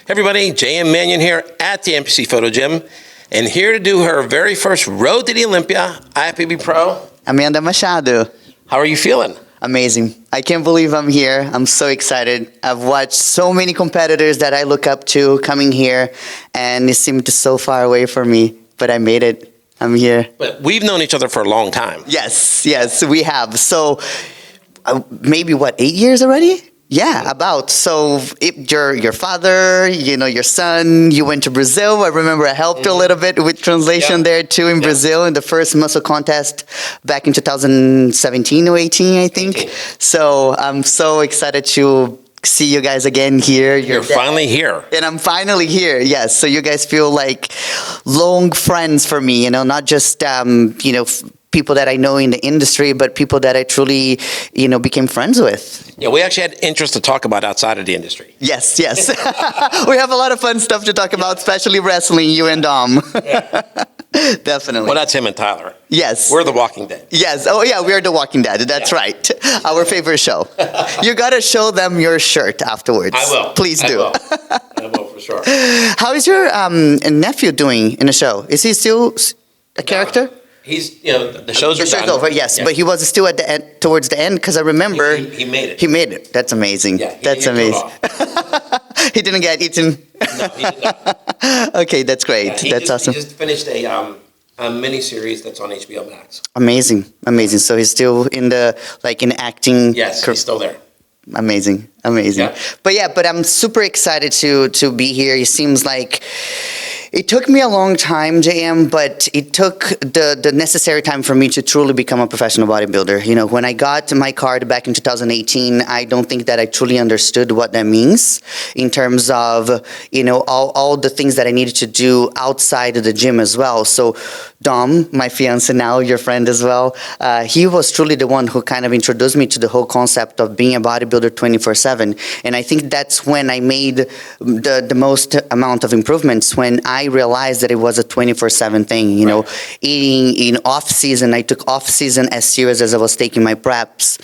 Everybody, JM Manion here at the NPC Photo Gym, and here to do her very first road to the Olympia, IFBB Pro. Amanda Machado. How are you feeling? Amazing. I can't believe I'm here. I'm so excited. I've watched so many competitors that I look up to coming here, and it seemed so far away from me, but I made it. I'm here. But we've known each other for a long time. Yes, we have. So maybe 8 years already? Yeah, about. So your father, your son, you went to Brazil. I remember I helped a little bit with translation there too in Brazil in the first muscle contest back in 2017 or 18, I think. 18. So I'm so excited to see you guys again here. You're finally here. And I'm finally here, yes. So you guys feel like long friends for me, not just, people that I know in the industry, but people that I truly, became friends with. Yeah, we actually had interest to talk about outside of the industry. Yes. We have a lot of fun stuff to talk about, especially wrestling, you and Dom. Yeah. Definitely. Well, that's him and Tyler. Yes. We're the Walking Dead. Yes. Oh, yeah, we are the Walking Dead. That's right. Our favorite show. You got to show them your shirt afterwards. I will. Please do. I will for sure. How is your nephew doing in the show? Is he still a character? He's, the shows are done. Over, yes, but he was still at the end, towards the end, because I remember he made it. He made it. That's amazing. Yeah, that's amazing. He didn't get eaten. No, he did not. Okay, that's great. That's awesome. He just finished a mini series that's on HBO Max. Amazing. So he's still in in acting. Yes, he's still there. Amazing. Yeah. But I'm super excited to be here. It seems like it took me a long time, JM, but it took the necessary time for me to truly become a professional bodybuilder. When I got my card back in 2018, I don't think that I truly understood what that means in terms of, all the things that I needed to do outside of the gym as well. So Dom, my fiance now, your friend as well, he was truly the one who kind of introduced me to the whole concept of being a bodybuilder 24/7. And I think that's when I made the most amount of improvements, when I realized that it was a 24/7 thing, eating in off season. I took off season as serious as I was taking my preps,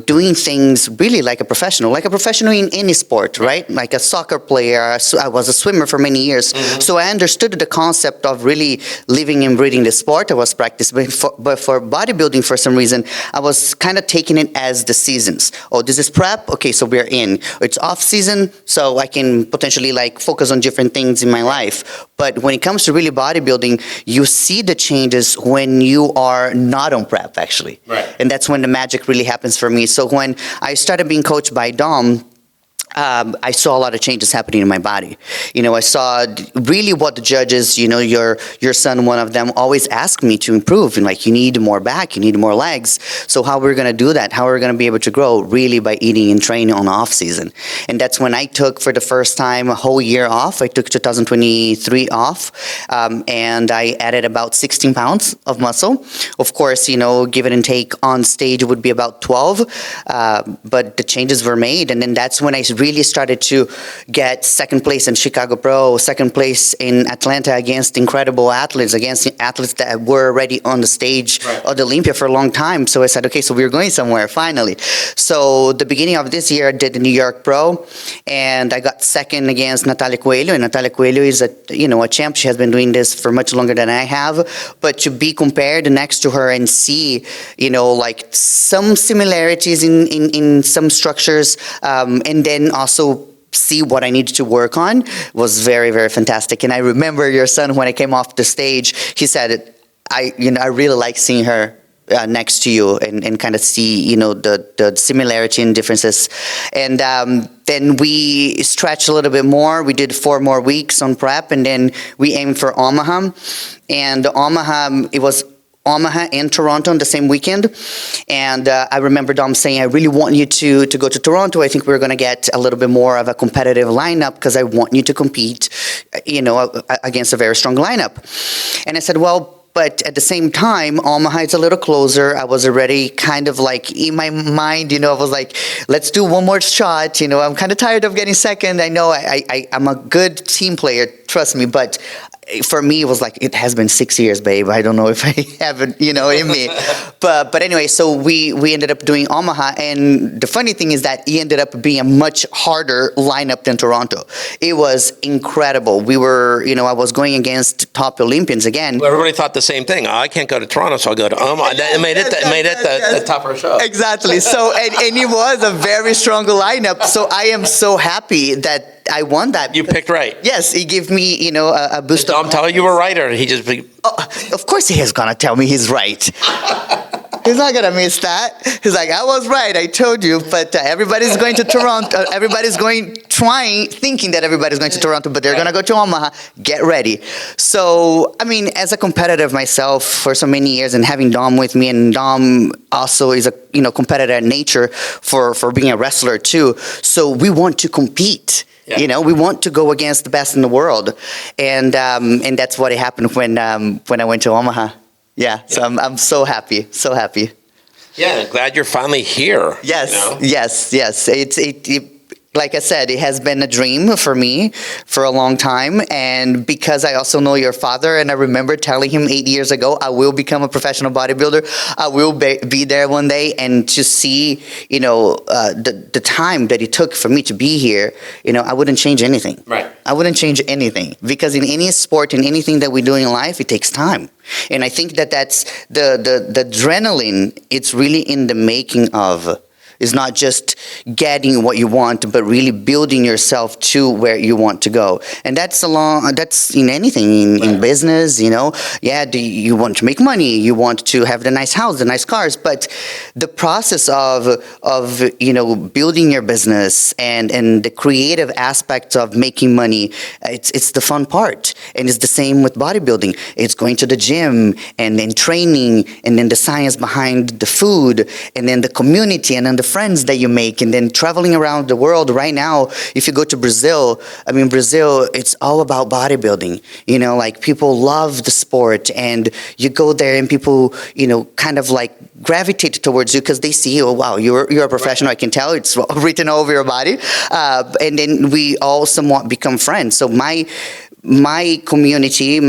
doing things really like a professional in any sport, right? Like a soccer player. I was a swimmer for many years. Mm-hmm. So I understood the concept of really living and breathing the sport I was practicing. But for bodybuilding, for some reason, I was kind of taking it as the seasons. Oh, this is prep. Okay, so we're in. It's off season, so I can potentially focus on different things in my life. But when it comes to really bodybuilding, you see the changes when you are not on prep, actually. Right. And that's when the magic really happens for me. So when I started being coached by Dom, I saw a lot of changes happening in my body. I saw really what the judges, your son, one of them, always asked me to improve. And you need more back, you need more legs. So how we're going to do that? How are we going to be able to grow? Really by eating and training on off season. And that's when I took, for the first time, a whole year off. I took 2023 off, and I added about 16 pounds of muscle. Of course, give it and take on stage, it would be about 12, but the changes were made. And then that's when I really started to get second place in Chicago Pro, second place in Atlanta against incredible athletes, that were already on the stage of the Olympia for a long time. So I said, okay, so we're going somewhere finally. So the beginning of this year, I did the New York Pro, and I got second against Natalia Coelho. And Natalia Coelho is a champ. She has been doing this for much longer than I have. But to be compared next to her and see, some similarities in some structures, and then also see what I needed to work on was very, very fantastic. And I remember your son, when I came off the stage, he said, I really like seeing her next to you and kind of see, the similarity and differences. And then we stretched a little bit more. We did 4 more weeks on prep, and then we aimed for Omaha. And Omaha, it was Omaha and Toronto on the same weekend. And I remember Dom saying, I really want you to go to Toronto. I think we're going to get a little bit more of a competitive lineup, because I want you to compete, against a very strong lineup. And I said, well, but at the same time, Omaha is a little closer. I was already kind of in my mind, I was like, let's do one more shot. I'm kind of tired of getting second. I know I'm a good team player, trust me, but for me, it was like, it has been 6 years, babe. I don't know if I have it, in me. But anyway, so we ended up doing Omaha. And the funny thing is that it ended up being a much harder lineup than Toronto. It was incredible. We were, I was going against top Olympians again. Well, everybody thought the same thing. I can't go to Toronto, so I'll go to Omaha. It made it the tougher show. Exactly. So, and it was a very strong lineup. So I am so happy that I won that. You picked right. Yes, he gave me, a boost. I'm telling you were right, or he just... Of course he is gonna tell me he's right. He's not gonna miss that. He's like, I was right, I told you. But everybody's going to Toronto. Everybody's thinking that everybody's going to Toronto, but they're gonna go to Omaha. Get ready. So, I mean, as a competitor myself for so many years, and having Dom with me, and Dom also is a competitor in nature for being a wrestler too. So we want to compete. Yeah. We want to go against the best in the world, and that's what happened when I went to Omaha. Yeah, so I'm so happy, so happy. Yeah, glad you're finally here. Yes, yes. It like I said, it has been a dream for me for a long time, and because I also know your father, and I remember telling him 8 years ago, I will become a professional bodybuilder. I will be there one day, and to see, the time that it took for me to be here, I wouldn't change anything. Right. I wouldn't change anything, because in any sport, in anything that we do in life, it takes time. And I think that's the adrenaline. It's really in the making of. It's not just getting what you want, but really building yourself to where you want to go. And that's in anything, in business, Yeah, you want to make money, you want to have the nice house, the nice cars, but the process of building your business and the creative aspects of making money, it's the fun part. And it's the same with bodybuilding. It's going to the gym and then training, and then the science behind the food, and then the community, and then the friends that you make, and then traveling around the world. Right now, if you go to Brazil, Brazil, it's all about bodybuilding. Like, people love the sport, and you go there and people, kind of like gravitate towards you because they see, oh wow, you're a professional. I can tell, it's written all over your body, and then we all somewhat become friends. So my community,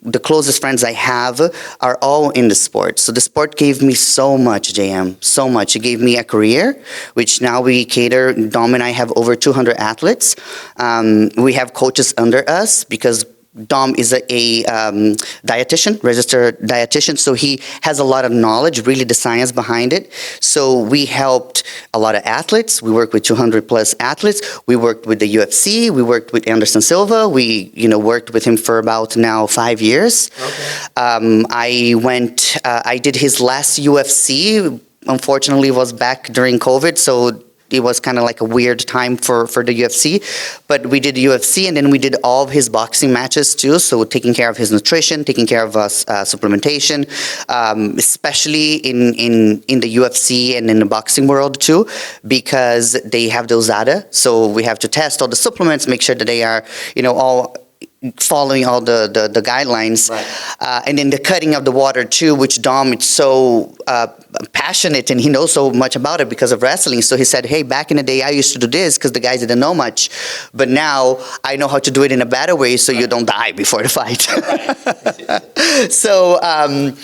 the closest friends I have are all in the sport. So the sport gave me so much, JM, so much. It gave me a career, which now we cater. Dom and I have over 200 athletes. We have coaches under us because Dom is a dietitian, registered dietitian, so he has a lot of knowledge, really the science behind it. So we helped a lot of athletes. We worked with 200 plus athletes. We worked with the UFC. We worked with Anderson Silva. We, worked with him for about now 5 years. Okay. I did his last UFC. Unfortunately, it was back during COVID, so it was kind of like a weird time for the UFC, but we did UFC, and then we did all of his boxing matches too. So taking care of his nutrition, taking care of us supplementation, especially in the UFC and in the boxing world too, because they have those data. So we have to test all the supplements, make sure that they are, all following all the guidelines, right. And then the cutting of the water too, which Dom is so passionate, and he knows so much about it because of wrestling. So he said, hey, back in the day I used to do this because the guys didn't know much, but now I know how to do it in a better way so you don't die before the fight. Right.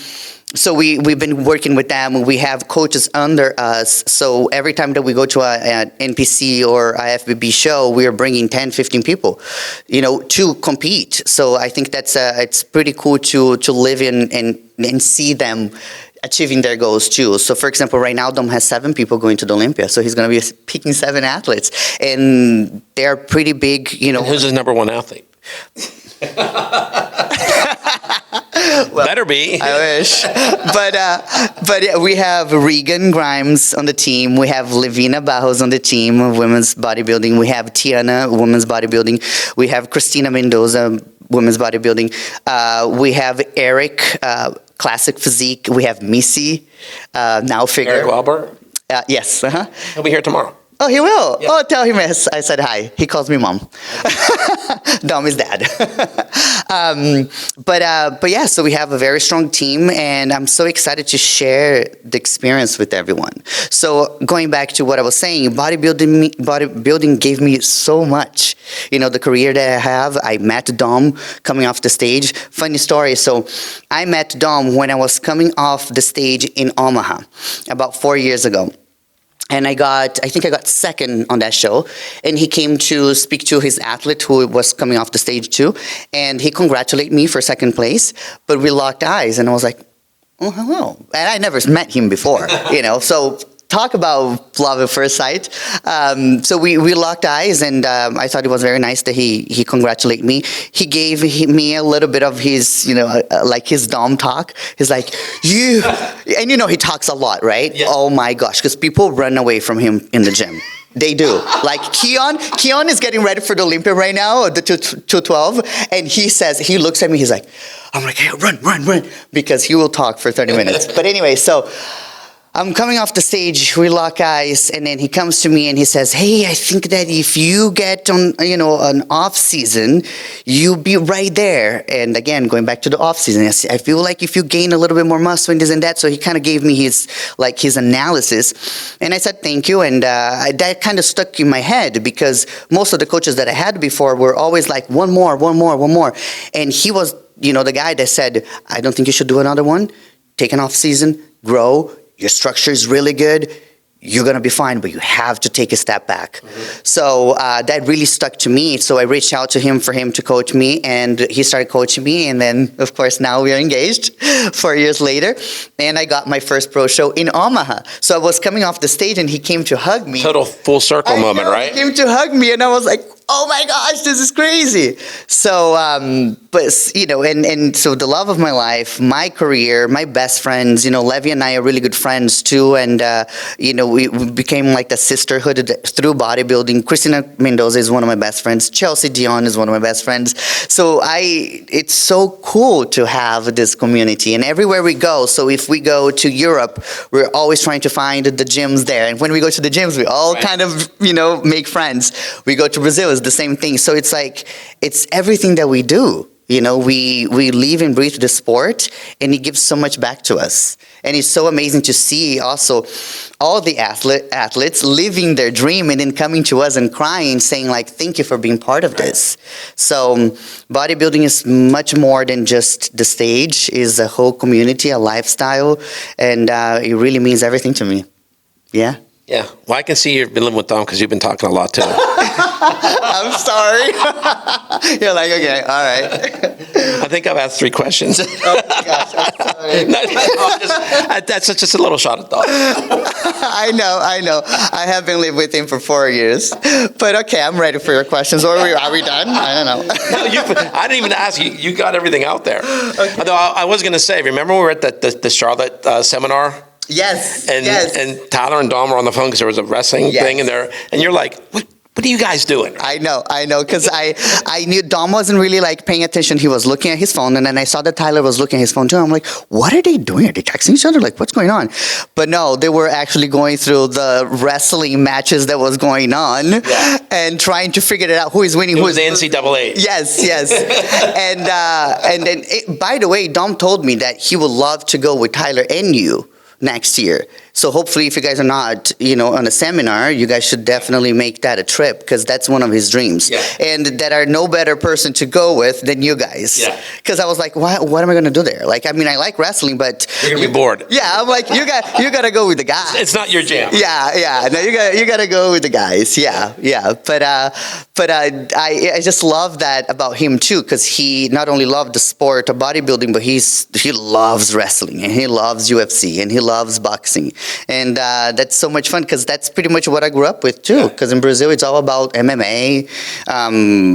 So we've been working with them. We have coaches under us. So every time that we go to an NPC or IFBB show, we are bringing 10, 15 people, to compete. So I think that's it's pretty cool to live in and see them achieving their goals too. So for example, right now Dom has 7 people going to the Olympia. So he's going to be picking 7 athletes, and they're pretty big, And who's his number 1 athlete? Well, better be. I wish. But yeah, we have Regan Grimes on the team. We have Levina Barros on the team of women's bodybuilding. We have Tiana, women's bodybuilding. We have Christina Mendoza, women's bodybuilding. We have Eric, classic physique. We have Missy, now figure. Eric Walbert? Yes. He'll be here tomorrow. Oh, he will. Yeah. Oh, tell him I said hi. He calls me mom. Dom is dad. But yeah, so we have a very strong team, and I'm so excited to share the experience with everyone. So going back to what I was saying, bodybuilding gave me so much. You know, the career that I have. I met Dom coming off the stage. Funny story. So I met Dom when I was coming off the stage in Omaha about 4 years ago. And I think I got second on that show. And he came to speak to his athlete who was coming off the stage too. And he congratulated me for second place. But we locked eyes and I was like, oh, hello. And I never met him before, you know. So talk about love at first sight. So we locked eyes, and I thought it was very nice that he congratulated me. He gave me a little bit of his, you know, like his Dom talk. He's like, you, and you know, he talks a lot, right? Yeah. Oh my gosh, because people run away from him in the gym. They do. Like Keon is getting ready for the Olympia right now, the 212, and he looks at me, he's like, I'm like, hey, run, because he will talk for 30 minutes. But anyway, so I'm coming off the stage, we lock eyes, and then he comes to me and he says, hey, I think that if you get on, you know, an off season, you'll be right there. And again, going back to the off season, I feel like if you gain a little bit more muscle and this and that. So he kind of gave me his analysis. And I said, thank you. And that kind of stuck in my head because most of the coaches that I had before were always like, one more. And he was, you know, the guy that said, I don't think you should do another one. Take an off season, grow. Your structure is really good. You're going to be fine, but you have to take a step back. Mm-hmm. So that really stuck to me. So I reached out to him for him to coach me, and he started coaching me. And then, of course, now we are engaged 4 years later. And I got my first pro show in Omaha. So I was coming off the stage, and he came to hug me. Total full circle moment, right? He came to hug me, and I was like, oh my gosh, this is crazy. So, but, you know, and so the love of my life, my career, my best friends, you know, Levy and I are really good friends too. And, you know, we became like a sisterhood through bodybuilding. Christina Mendoza is one of my best friends. Chelsea Dion is one of my best friends. So it's so cool to have this community. And everywhere we go, so if we go to Europe, we're always trying to find the gyms there. And when we go to the gyms, we all kind of, you know, make friends. We go to Brazil, it's the same thing. So it's like, it's everything that we do. You know, we live and breathe the sport, and it gives so much back to us. And it's so amazing to see also all the athletes living their dream and then coming to us and crying, saying like, thank you for being part of this. So bodybuilding is much more than just the stage, is a whole community, a lifestyle, and it really means everything to me. Yeah. Yeah. Well, I can see you've been living with Dom because you've been talking a lot too. I'm sorry. You're like, okay, all right. I think I've asked 3 questions. Oh my gosh, I'm sorry. That's just a little shot at Dom. I know. I have been living with him for 4 years. But okay, I'm ready for your questions. Or are we done? I don't know. No, I didn't even ask you. You got everything out there. Okay. Although I was going to say, remember when we were at the Charlotte seminar? Yes. And Tyler and Dom were on the phone because there was a wrestling thing in there, and you're like, what are you guys doing? I know, because I knew Dom wasn't really like paying attention. He was looking at his phone, and then I saw that Tyler was looking at his phone too. I'm like, what are they doing? Are they texting each other? Like, what's going on? But no, they were actually going through the wrestling matches that was going on and trying to figure it out, who is winning. It was the NCAA. Yes. and then, by the way, Dom told me that he would love to go with Tyler and you next year. So hopefully if you guys are not, you know, on a seminar, you guys should definitely make that a trip, because that's one of his dreams. Yeah. And that are no better person to go with than you guys. Yeah. Because I was like, what am I going to do there? Like, I mean, I like wrestling, but you're going to be bored. Yeah, I'm like, you got to go with the guys. It's not your jam. Yeah. No, you got to go with the guys. Yeah. But I just love that about him too, because he not only loved the sport of bodybuilding, but he loves wrestling, and he loves UFC, and he loves boxing. And that's so much fun, because that's pretty much what I grew up with too, because in Brazil it's all about MMA,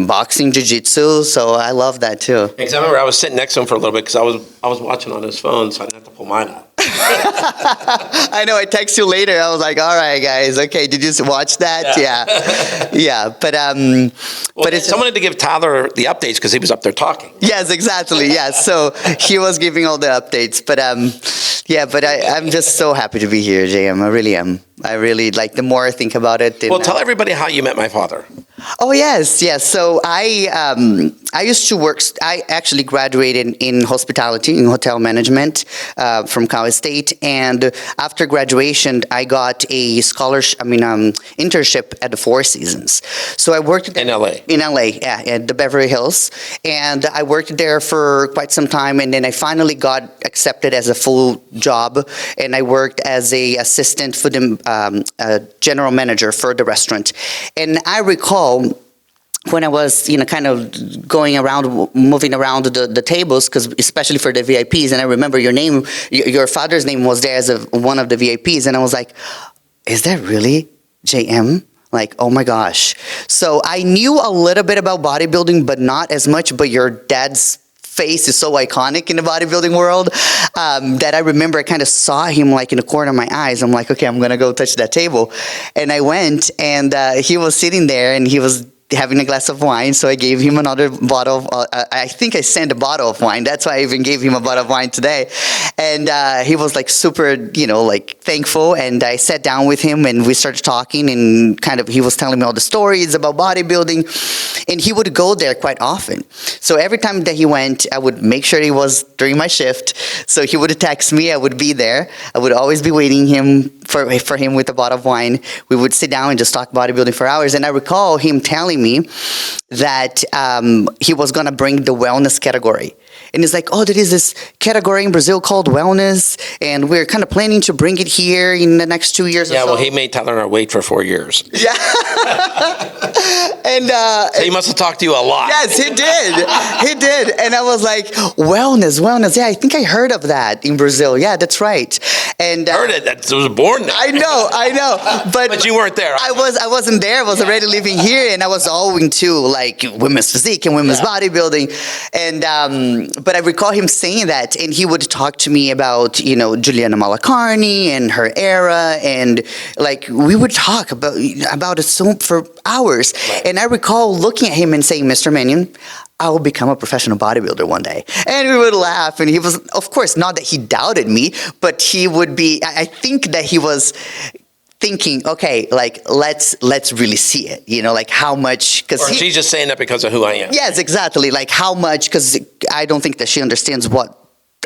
boxing, jiu-jitsu, so I love that too. Because I remember I was sitting next to him for a little bit because I was watching on his phone, so I didn't have to pull mine out. I know, I text you later, I was like, all right guys, okay, did you watch that? Yeah. But someone had to give Tyler the updates because he was up there talking. Yes, exactly. Yes, so he was giving all the updates. But but I'm just so happy to be here, JM. I really am. I really like. The more I think about it. Well, tell everybody how you met my father. Oh yes. So I used to work. I actually graduated in hospitality, in hotel management, from Cal State. And after graduation, I got a scholarship. Internship at the Four Seasons. So I worked In LA. In LA, yeah, at the Beverly Hills, and I worked there for quite some time. And then I finally got accepted as a full job, and I worked as a assistant for the general manager for the restaurant. And I recall when I was, kind of going around, moving around the tables, because especially for the VIPs, and I remember your father's name was there as one of the VIPs, and I was like, is that really JM? Like, oh my gosh. So I knew a little bit about bodybuilding, but not as much, but your dad's face is so iconic in the bodybuilding world that I remember I kind of saw him like in the corner of my eyes. I'm like, okay, I'm going to go touch that table. And I went, and he was sitting there, and he was having a glass of wine, so I gave him another bottle of, I think I sent a bottle of wine. That's why I even gave him a bottle of wine today. And he was like super, like thankful. And I sat down with him, and we started talking, and kind of, he was telling me all the stories about bodybuilding, and he would go there quite often. So every time that he went, I would make sure he was during my shift. So he would text me, I would be there. I would always be waiting for him with a bottle of wine. We would sit down and just talk bodybuilding for hours. And I recall him telling me that he was going to bring the wellness category. And he's like, oh, there is this category in Brazil called wellness, and we're kind of planning to bring it here in the next 2 years or so. Yeah, well, he made Tyler and I wait for 4 years. Yeah. And so he must have talked to you a lot. Yes, he did. He did. And I was like, wellness. Yeah, I think I heard of that in Brazil. Yeah, that's right. And heard it. That was born there. I know. But you weren't there. I wasn't there. I was already living here, and I was all into like women's physique and women's bodybuilding. And but I recall him saying that, and he would talk to me about, Juliana Malacarne and her era, and like we would talk about it so for hours. Right. And I recall looking at him and saying, Mr. Manion, I will become a professional bodybuilder one day. And we would laugh, and he was, of course, not that he doubted me, but he would be, I think that he was thinking, okay, like let's really see it, like how much, because she's just saying that because of who I am. Yes, exactly, like how much, because I don't think that she understands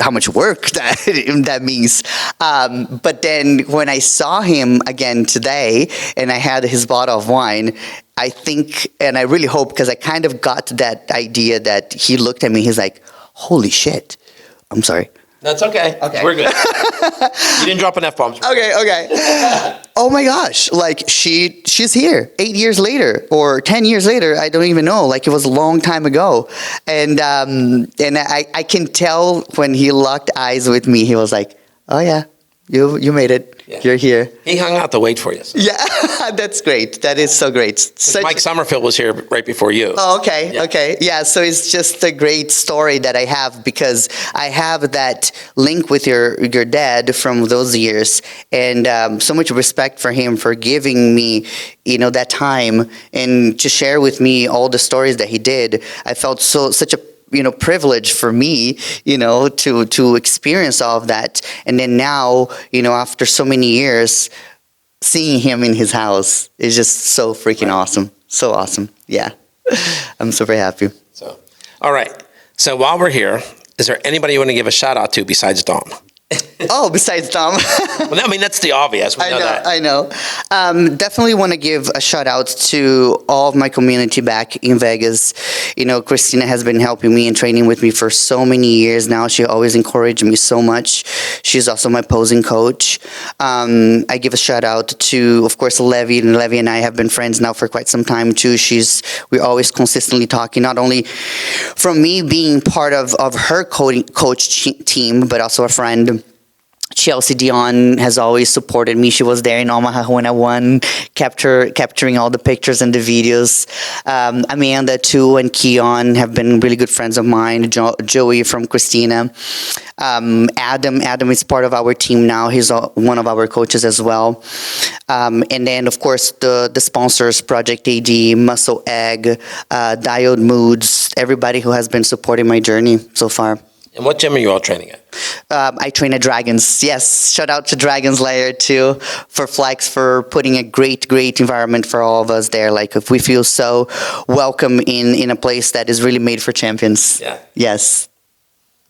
how much work that means. But then when I saw him again today, and I had his bottle of wine, I think, and I really hope, because I kind of got that idea that he looked at me, he's like, holy shit. I'm sorry. That's okay. Okay. We're good. You didn't drop an F-bomb. Okay. Oh my gosh. Like she's here 8 years later or 10 years later. I don't even know. Like it was a long time ago. And I can tell when he locked eyes with me, he was like, oh yeah, you made it. Yeah. You're here. He hung out to wait for you. Yeah, that's great. That is so great. Mike Summerfield was here right before you. Oh, okay. Yeah. Okay. Yeah, so it's just a great story that I have, because I have that link with your dad from those years, and so much respect for him for giving me, that time and to share with me all the stories that he did. I felt such a privilege for me, to experience all of that. And then now, after so many years, seeing him in his house is just so freaking awesome. So awesome. Yeah. I'm super happy. So, all right. So while we're here, is there anybody you want to give a shout out to besides Dom? Oh, besides Dom. Well, I mean, that's the obvious. We know that. I know. Definitely want to give a shout out to all of my community back in Vegas. Christina has been helping me and training with me for so many years now. She always encouraged me so much. She's also my posing coach. I give a shout out to, of course, Levy. And Levy and I have been friends now for quite some time too. We're always consistently talking, not only from me being part of her coach team, but also a friend. Chelsea Dion has always supported me. She was there in Omaha when I won, capturing all the pictures and the videos. Amanda too and Keon have been really good friends of mine. Joey from Christina. Adam is part of our team now. He's one of our coaches as well. And then, of course, the sponsors, Project AD, Muscle Egg, Diode Moods, everybody who has been supporting my journey so far. And what gym are you all training at? I train at Dragons. Yes, shout out to Dragons Layer too for Flex for putting a great environment for all of us there. Like if we feel so welcome in a place that is really made for champions. Yeah. Yes.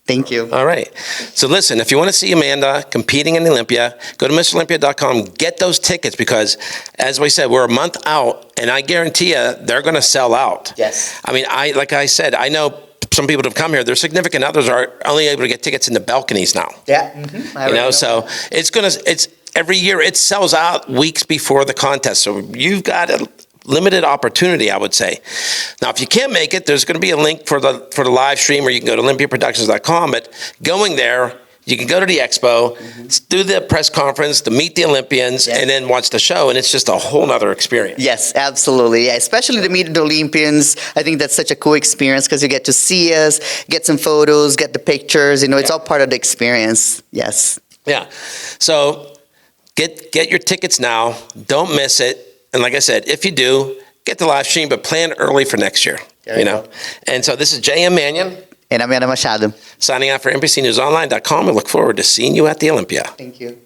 Thank you. All right. So listen, if you want to see Amanda competing in Olympia, go to MrOlympia.com, get those tickets because, as we said, we're a month out, and I guarantee you they're going to sell out. Yes. I mean, like I said, I know some people that have come here, their significant others are only able to get tickets in the balconies now. Yeah. Mm-hmm. So it's every year it sells out weeks before the contest. So you've got a limited opportunity, I would say. Now, if you can't make it, there's going to be a link for the live stream, or you can go to olympiaproductions.com. But going there, you can go to the expo, do the press conference, to meet the Olympians, and then watch the show, and it's just a whole nother experience. Yes, absolutely. Yeah, especially to meet the Olympians. I think that's such a cool experience because you get to see us, get some photos, get the pictures. It's all part of the experience. Yes. Yeah. So get your tickets now. Don't miss it. And like I said, if you do, get the live stream, but plan early for next year. And so this is J.M. Manion. And I'm Machado. Signing out for NPCNewsOnline.com. We look forward to seeing you at the Olympia. Thank you.